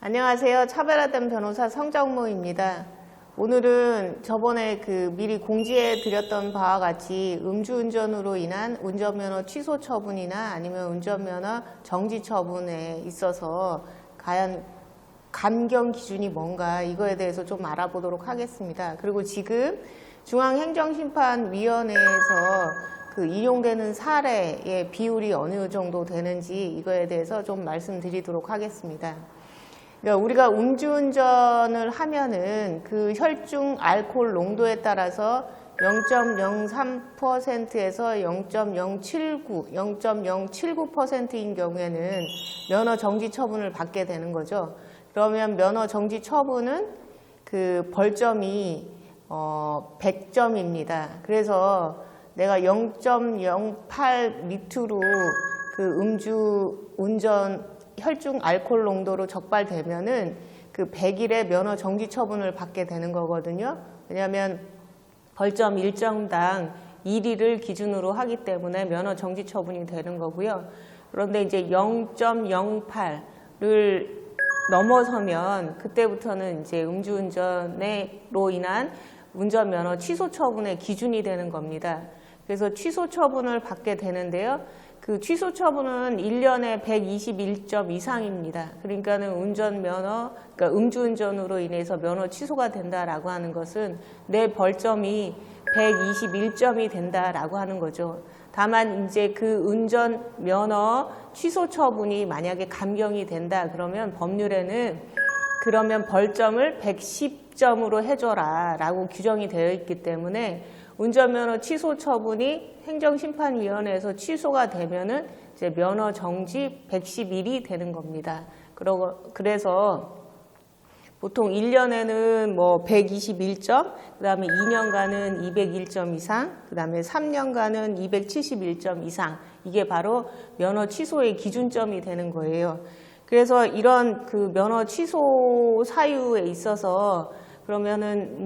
안녕하세요. 차별화된 변호사 성정모입니다. 오늘은 저번에 미리 공지해 드렸던 바와 같이 음주운전으로 인한 운전면허 취소 처분이나 아니면 운전면허 정지 처분에 있어서 과연 감경 기준이 뭔가 이거에 대해서 좀 알아보도록 하겠습니다. 그리고 지금 중앙행정심판위원회에서 인용되는 사례의 비율이 어느 정도 되는지 이거에 대해서 좀 말씀드리도록 하겠습니다. 그러니까 우리가 음주운전을 하면은 혈중 알코올 농도에 따라서 0.03%에서 0.079, 0.079%인 경우에는 면허 정지 처분을 받게 되는 거죠. 그러면 면허 정지 처분은 벌점이 100점입니다. 그래서 내가 0.08 밑으로 음주운전 혈중 알코올 농도로 적발되면은 100일의 면허 정지 처분을 받게 되는 거거든요. 왜냐하면 벌점 1점당 1일을 기준으로 하기 때문에 면허 정지 처분이 되는 거고요. 그런데 이제 0.08를 넘어서면 그때부터는 이제 음주운전으로 인한 운전면허 취소 처분의 기준이 되는 겁니다. 그래서 취소 처분을 받게 되는데요. 취소 처분은 1년에 121점 이상입니다. 그러니까는 그러니까 음주운전으로 인해서 면허 취소가 된다라고 하는 것은 내 벌점이 121점이 된다라고 하는 거죠. 다만 이제 운전 면허 취소 처분이 만약에 감경이 된다 그러면 법률에는 그러면 벌점을 110점으로 해줘라라고 규정이 되어 있기 때문에 운전면허 취소 처분이 행정심판위원회에서 취소가 되면은 이제 면허 정지 110일이 되는 겁니다. 그래서 보통 1년에는 121점, 그 다음에 2년간은 201점 이상, 그 다음에 3년간은 271점 이상, 이게 바로 면허 취소의 기준점이 되는 거예요. 그래서 이런 면허 취소 사유에 있어서 그러면은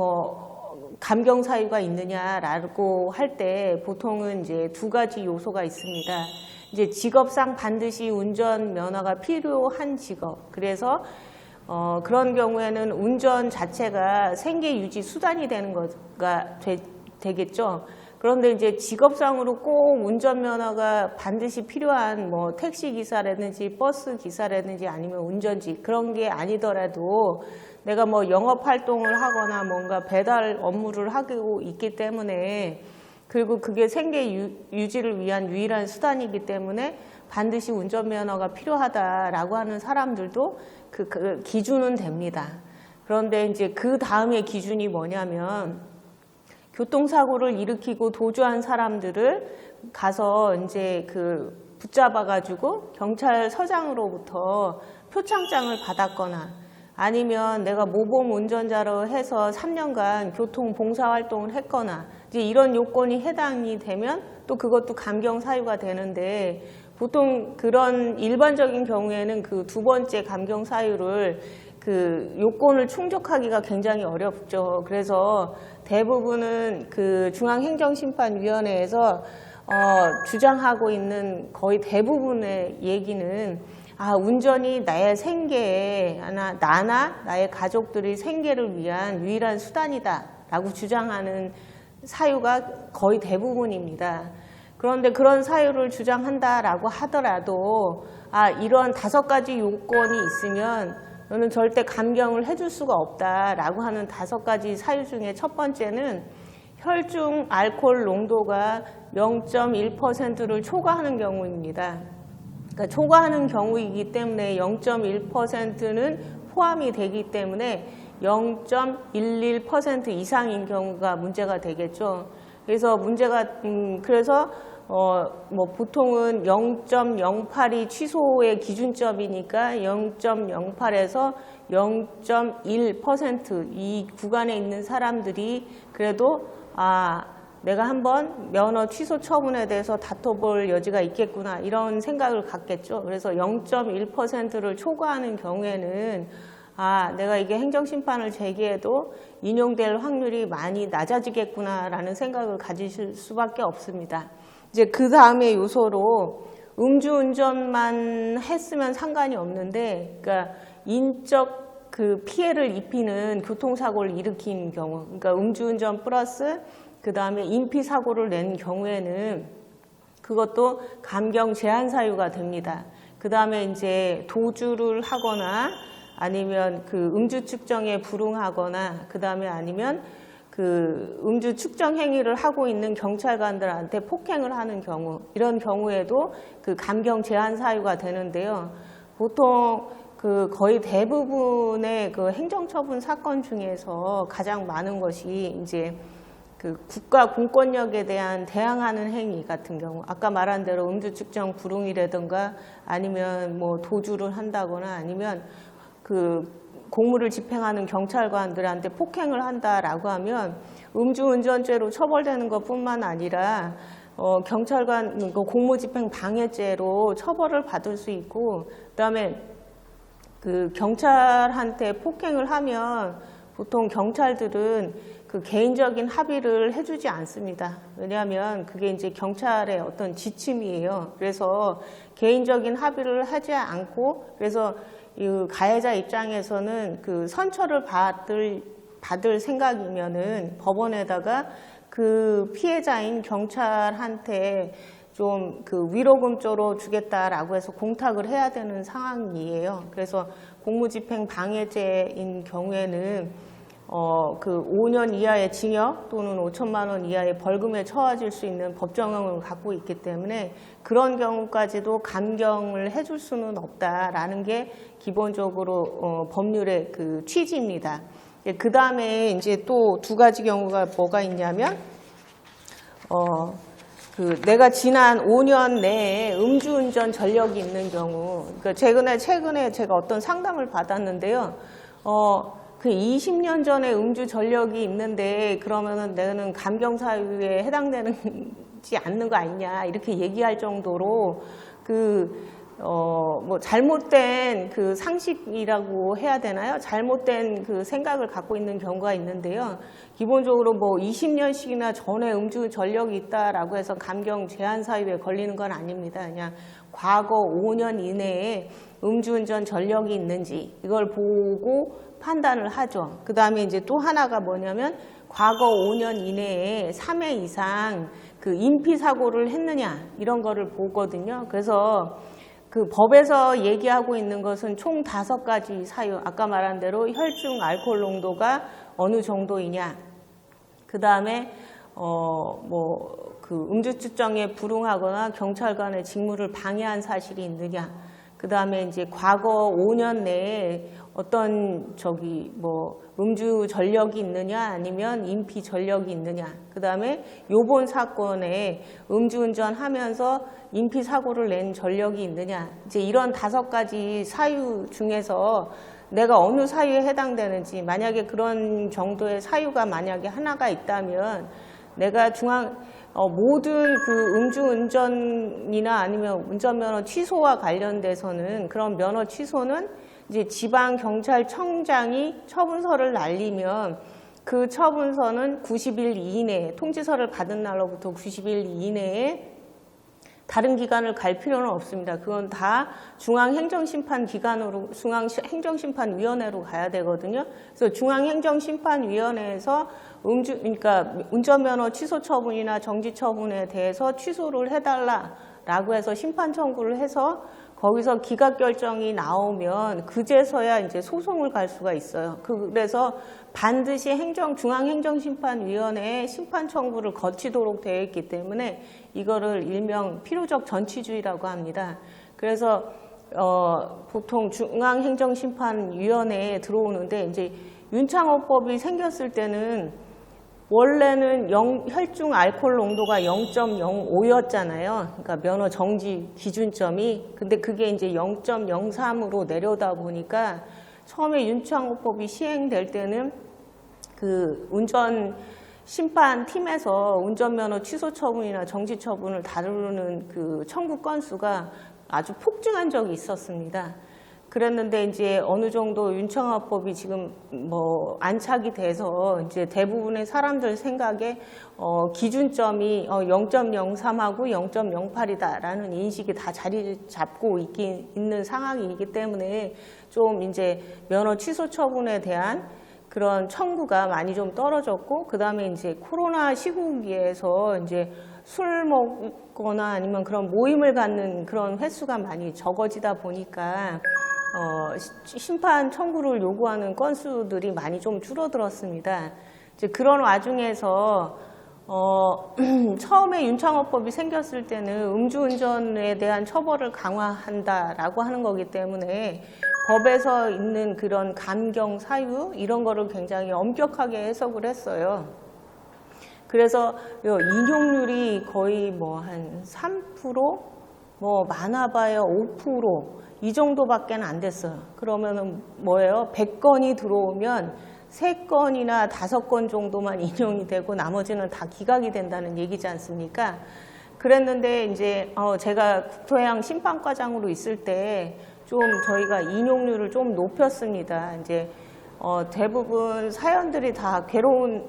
감경 사유가 있느냐라고 할 때 보통은 이제 두 가지 요소가 있습니다. 이제 직업상 반드시 운전 면허가 필요한 직업. 그래서 그런 경우에는 운전 자체가 생계 유지 수단이 되는 거가 되겠죠. 그런데 이제 직업상으로 꼭 운전면허가 반드시 필요한 택시 기사라든지 버스 기사라든지 아니면 운전직 그런 게 아니더라도 내가 영업 활동을 하거나 뭔가 배달 업무를 하고 있기 때문에 그리고 그게 생계 유지를 위한 유일한 수단이기 때문에 반드시 운전면허가 필요하다라고 하는 사람들도 그 기준은 됩니다. 그런데 이제 그 다음에 기준이 뭐냐면 교통사고를 일으키고 도주한 사람들을 가서 이제 붙잡아가지고 경찰서장으로부터 표창장을 받았거나 아니면 내가 모범 운전자로 해서 3년간 교통 봉사활동을 했거나 이제 이런 요건이 해당이 되면 또 그것도 감경 사유가 되는데 보통 그런 일반적인 경우에는 두 번째 감경 사유를 요건을 충족하기가 굉장히 어렵죠. 그래서 대부분은 중앙행정심판위원회에서 주장하고 있는 거의 대부분의 얘기는 운전이 나의 생계에 나나 나의 가족들의 생계를 위한 유일한 수단이다 라고 주장하는 사유가 거의 대부분입니다. 그런데 그런 사유를 주장한다라고 하더라도 이런 5가지 요건이 있으면 너는 절대 감경을 해줄 수가 없다라고 하는 5가지 사유 중에 첫 번째는 혈중 알코올 농도가 0.1%를 초과하는 경우입니다. 그러니까 초과하는 경우이기 때문에 0.1%는 포함이 되기 때문에 0.11% 이상인 경우가 문제가 되겠죠. 그래서 보통은 0.08이 취소의 기준점이니까 0.08에서 0.1% 이 구간에 있는 사람들이 그래도 내가 한번 면허 취소 처분에 대해서 다퉈볼 여지가 있겠구나 이런 생각을 갖겠죠. 그래서 0.1%를 초과하는 경우에는 내가 이게 행정심판을 제기해도 인용될 확률이 많이 낮아지겠구나라는 생각을 가지실 수밖에 없습니다. 이제 그 다음에 요소로 음주운전만 했으면 상관이 없는데, 그러니까 인적 그 피해를 입히는 교통사고를 일으킨 경우, 그러니까 음주운전 플러스 그 다음에 인피사고를 낸 경우에는 그것도 감경 제한 사유가 됩니다. 그 다음에 이제 도주를 하거나 아니면 그 음주 측정에 불응하거나 그 다음에 아니면 그 음주 측정 행위를 하고 있는 경찰관들한테 폭행을 하는 경우, 이런 경우에도 그 감경 제한 사유가 되는데요. 보통 그 거의 대부분의 그 행정처분 사건 중에서 가장 많은 것이 이제 그 국가 공권력에 대한 대항하는 행위 같은 경우, 아까 말한 대로 음주 측정 불응이라든가 아니면 뭐 도주를 한다거나 아니면 그 공무를 집행하는 경찰관들한테 폭행을 한다라고 하면 음주운전죄로 처벌되는 것뿐만 아니라 경찰관 공무집행 방해죄로 처벌을 받을 수 있고, 그다음에 그 경찰한테 폭행을 하면 보통 경찰들은 그 개인적인 합의를 해주지 않습니다. 왜냐하면 그게 이제 경찰의 어떤 지침이에요. 그래서 개인적인 합의를 하지 않고, 그래서 이 가해자 입장에서는 그 선처를 받을 생각이면은 법원에다가 그 피해자인 경찰한테 좀 그 위로금 쪽으로 주겠다라고 해서 공탁을 해야 되는 상황이에요. 그래서 공무집행 방해죄인 경우에는 그 5년 이하의 징역 또는 5천만 원 이하의 벌금에 처해질 수 있는 법정형을 갖고 있기 때문에 그런 경우까지도 감경을 해줄 수는 없다라는 게 기본적으로 법률의 그 취지입니다. 그 다음에 이제 또 두 가지 경우가 뭐가 있냐면 그 내가 지난 5년 내에 음주운전 전력이 있는 경우, 그러니까 최근에 제가 어떤 상담을 받았는데요. 그 20년 전에 음주 전력이 있는데 그러면은 내는 감경 사유에 해당되는지 않는 거 아니냐 이렇게 얘기할 정도로 뭐 잘못된 그 상식이라고 해야 되나요? 잘못된 그 생각을 갖고 있는 경우가 있는데요. 기본적으로 뭐 20년씩이나 전에 음주 전력이 있다라고 해서 감경 제한 사유에 걸리는 건 아닙니다. 그냥 과거 5년 이내에 음주운전 전력이 있는지 이걸 보고 판단을 하죠. 그 다음에 이제 또 하나가 뭐냐면 과거 5년 이내에 3회 이상 그 인피사고를 했느냐 이런 거를 보거든요. 그래서 그 법에서 얘기하고 있는 것은 총 5가지 사유, 아까 말한 대로 혈중 알코올 농도가 어느 정도이냐, 그 다음에 뭐 그 음주 측정에 불응하거나 경찰관의 직무를 방해한 사실이 있느냐, 그 다음에 이제 과거 5년 내에 어떤 뭐 음주 전력이 있느냐 아니면 인피 전력이 있느냐, 그 다음에 요번 사건에 음주운전 하면서 인피 사고를 낸 전력이 있느냐, 이제 이런 5가지 사유 중에서 내가 어느 사유에 해당되는지, 만약에 그런 정도의 사유가 만약에 하나가 있다면 내가 모든 그 음주운전이나 아니면 운전면허 취소와 관련돼서는 그런 면허 취소는 이제 지방경찰청장이 처분서를 날리면 그 처분서는 90일 이내에, 통지서를 받은 날로부터 90일 이내에 다른 기관을 갈 필요는 없습니다. 그건 다 중앙행정심판기관으로, 중앙행정심판위원회로 가야 되거든요. 그래서 중앙행정심판위원회에서 그러니까 운전면허 취소 처분이나 정지 처분에 대해서 취소를 해달라라고 해서 심판 청구를 해서 거기서 기각 결정이 나오면 그제서야 이제 소송을 갈 수가 있어요. 그래서 반드시 중앙행정심판위원회에 심판 청구를 거치도록 되어 있기 때문에 이거를 일명 필요적 전치주의라고 합니다. 그래서 보통 중앙행정심판위원회에 들어오는데 이제 윤창호법이 생겼을 때는 원래는 혈중 알코올 농도가 0.05였잖아요. 그러니까 면허 정지 기준점이. 근데 그게 이제 0.03으로 내려다 보니까 처음에 윤창호법이 시행될 때는 그 운전 심판팀에서 운전면허 취소 처분이나 정지 처분을 다루는 그 청구 건수가 아주 폭증한 적이 있었습니다. 그랬는데 이제 어느 정도 윤창호법이 지금 뭐 안착이 돼서 이제 대부분의 사람들 생각에 기준점이 0.03하고 0.08이다라는 인식이 다 자리 잡고 있는 상황이기 때문에 좀 이제 면허 취소 처분에 대한 그런 청구가 많이 좀 떨어졌고, 그 다음에 이제 코로나 시국에서 이제 술 먹거나 아니면 그런 모임을 갖는 그런 횟수가 많이 적어지다 보니까 심판 청구를 요구하는 건수들이 많이 좀 줄어들었습니다. 이제 그런 와중에서 처음에 윤창호법이 생겼을 때는 음주운전에 대한 처벌을 강화한다라고 하는 거기 때문에 법에서 있는 그런 감경 사유 이런 거를 굉장히 엄격하게 해석을 했어요. 그래서 인용률이 거의 뭐 한 3%, 뭐 많아봐야 5%. 이 정도밖에 안 됐어요. 그러면은 뭐예요? 100건이 들어오면 3건이나 5건 정도만 인용이 되고 나머지는 다 기각이 된다는 얘기지 않습니까? 그랬는데 이제 제가 국토해양 심판과장으로 있을 때 좀 저희가 인용률을 좀 높였습니다. 이제 대부분 사연들이 다 괴로운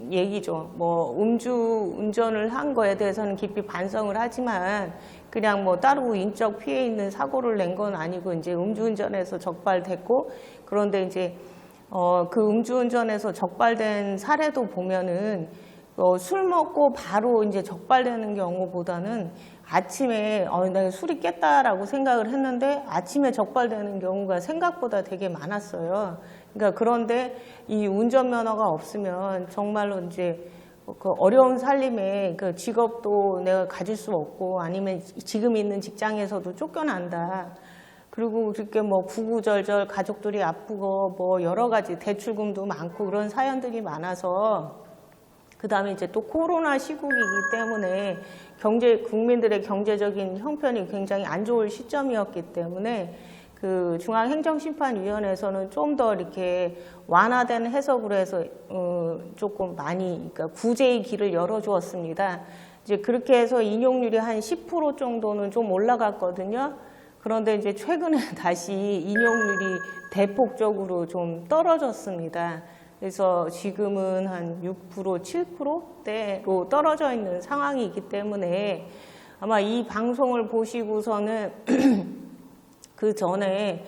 얘기죠. 뭐 음주운전을 한 거에 대해서는 깊이 반성을 하지만 그냥 뭐 따로 인적 피해 있는 사고를 낸 건 아니고 이제 음주운전에서 적발됐고, 그런데 이제 그 음주운전에서 적발된 사례도 보면은 술 먹고 바로 이제 적발되는 경우보다는 아침에 내가 술이 깼다라고 생각을 했는데 아침에 적발되는 경우가 생각보다 되게 많았어요. 그러니까 그런데 이 운전면허가 없으면 정말로 이제 그 어려운 살림에 그 직업도 내가 가질 수 없고 아니면 지금 있는 직장에서도 쫓겨난다. 그리고 그렇게 뭐 구구절절 가족들이 아프고 뭐 여러 가지 대출금도 많고 그런 사연들이 많아서, 그 다음에 이제 또 코로나 시국이기 때문에 국민들의 경제적인 형편이 굉장히 안 좋을 시점이었기 때문에 그 중앙행정심판위원회에서는 좀 더 이렇게 완화된 해석으로 해서 조금 많이, 그러니까 구제의 길을 열어주었습니다. 이제 그렇게 해서 인용률이 한 10% 정도는 좀 올라갔거든요. 그런데 이제 최근에 다시 인용률이 대폭적으로 좀 떨어졌습니다. 그래서 지금은 한 6%, 7%대로 떨어져 있는 상황이기 때문에 아마 이 방송을 보시고서는 그 전에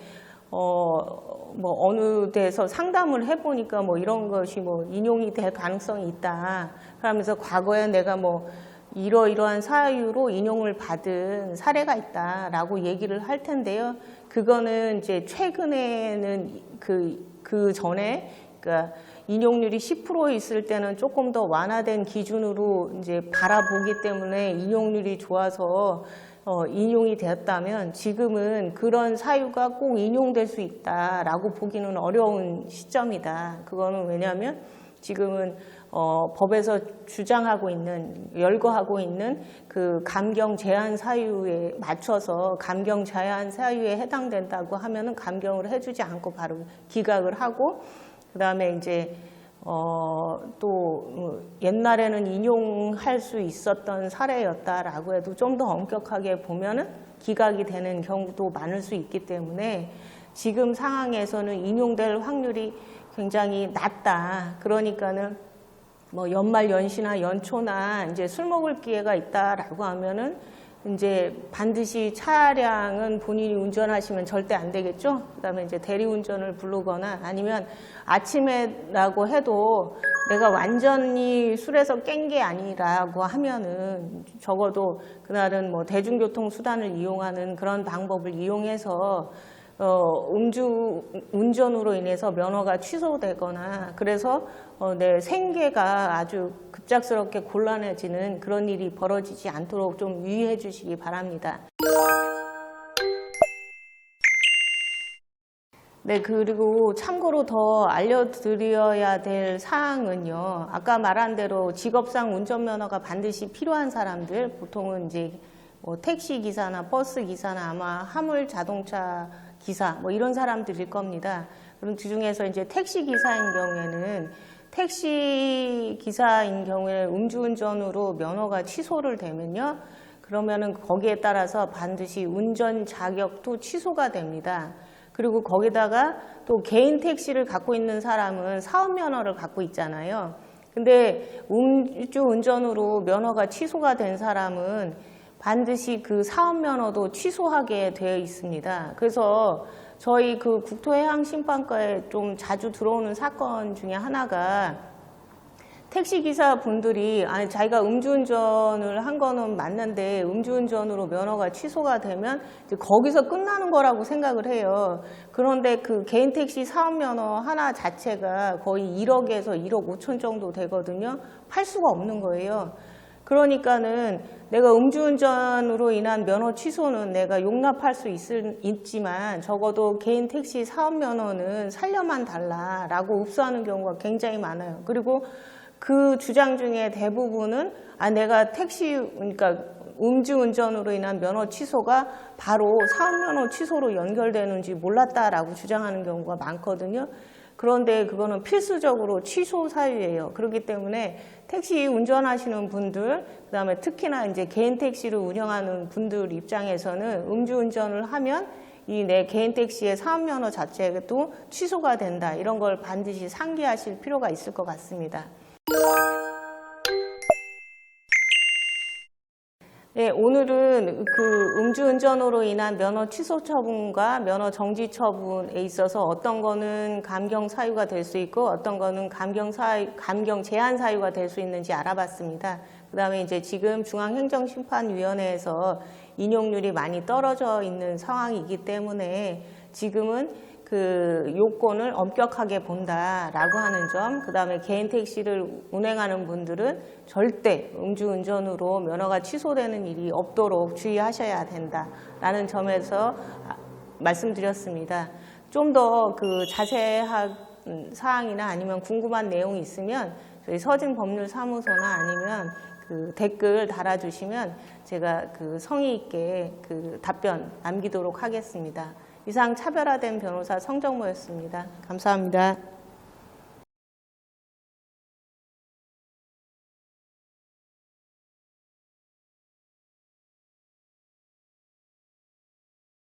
뭐 어느 데서 상담을 해보니까 뭐 이런 것이 뭐 인용이 될 가능성이 있다. 그러면서 과거에 내가 뭐 이러이러한 사유로 인용을 받은 사례가 있다라고 얘기를 할 텐데요. 그거는 이제 최근에는 그 전에, 그러니까 인용률이 10% 있을 때는 조금 더 완화된 기준으로 이제 바라보기 때문에 인용률이 좋아서 인용이 되었다면, 지금은 그런 사유가 꼭 인용될 수 있다라고 보기는 어려운 시점이다. 그거는 왜냐하면 지금은 법에서 주장하고 있는, 열거하고 있는 그 감경 제한 사유에 맞춰서 감경 제한 사유에 해당된다고 하면은 감경을 해주지 않고 바로 기각을 하고, 그 다음에 이제 또 옛날에는 인용할 수 있었던 사례였다라고 해도 좀 더 엄격하게 보면은 기각이 되는 경우도 많을 수 있기 때문에 지금 상황에서는 인용될 확률이 굉장히 낮다. 그러니까는 뭐 연말 연시나 연초나 이제 술 먹을 기회가 있다라고 하면은 이제 반드시 차량은 본인이 운전하시면 절대 안 되겠죠. 그다음에 이제 대리운전을 부르거나 아니면 아침에라고 해도 내가 완전히 술에서 깬 게 아니라고 하면은 적어도 그날은 뭐 대중교통 수단을 이용하는 그런 방법을 이용해서 음주 운전으로 인해서 면허가 취소되거나 그래서 내 생계가 아주 급작스럽게 곤란해지는 그런 일이 벌어지지 않도록 좀 유의해 주시기 바랍니다. 네, 그리고 참고로 더 알려드려야 될 사항은요. 아까 말한 대로 직업상 운전면허가 반드시 필요한 사람들, 보통은 이제 뭐 택시 기사나 버스 기사나 아마 화물 자동차 기사 뭐 이런 사람들일 겁니다. 그럼 그 중에서 이제 택시 기사인 경우에는 택시 기사인 경우에 음주운전으로 면허가 취소를 되면요. 그러면은 거기에 따라서 반드시 운전 자격도 취소가 됩니다. 그리고 거기다가 또 개인 택시를 갖고 있는 사람은 사업면허를 갖고 있잖아요. 근데 음주운전으로 면허가 취소가 된 사람은 반드시 그 사업면허도 취소하게 되어 있습니다. 그래서 저희 그 국토해양심판과에 좀 자주 들어오는 사건 중에 하나가 택시기사 분들이 아니 자기가 음주운전을 한 거는 맞는데 음주운전으로 면허가 취소가 되면 이제 거기서 끝나는 거라고 생각을 해요. 그런데 그 개인 택시 사업면허 하나 자체가 거의 1억에서 1억 5천 정도 되거든요. 팔 수가 없는 거예요. 그러니까는 내가 음주운전으로 인한 면허 취소는 내가 용납할 수 있지만 적어도 개인 택시 사업면허는 살려만 달라라고 읍소하는 경우가 굉장히 많아요. 그리고 그 주장 중에 대부분은 내가 그러니까 음주운전으로 인한 면허 취소가 바로 사업면허 취소로 연결되는지 몰랐다라고 주장하는 경우가 많거든요. 그런데 그거는 필수적으로 취소 사유예요. 그렇기 때문에 택시 운전하시는 분들, 그다음에 특히나 이제 개인 택시를 운영하는 분들 입장에서는 음주운전을 하면 이 내 개인 택시의 사업면허 자체도 취소가 된다. 이런 걸 반드시 상기하실 필요가 있을 것 같습니다. 네, 오늘은 그 음주운전으로 인한 면허 취소 처분과 면허 정지 처분에 있어서 어떤 거는 감경 사유가 될 수 있고 어떤 거는 감경 제한 사유가 될 수 있는지 알아봤습니다. 그 다음에 이제 지금 중앙행정심판위원회에서 인용률이 많이 떨어져 있는 상황이기 때문에 지금은 그 요건을 엄격하게 본다라고 하는 점, 그 다음에 개인 택시를 운행하는 분들은 절대 음주운전으로 면허가 취소되는 일이 없도록 주의하셔야 된다라는 점에서 말씀드렸습니다. 좀 더 그 자세한 사항이나 아니면 궁금한 내용이 있으면 저희 서진법률사무소나 아니면 그 댓글 달아주시면 제가 그 성의 있게 그 답변 남기도록 하겠습니다. 이상 차별화된 변호사 성정모였습니다. 감사합니다.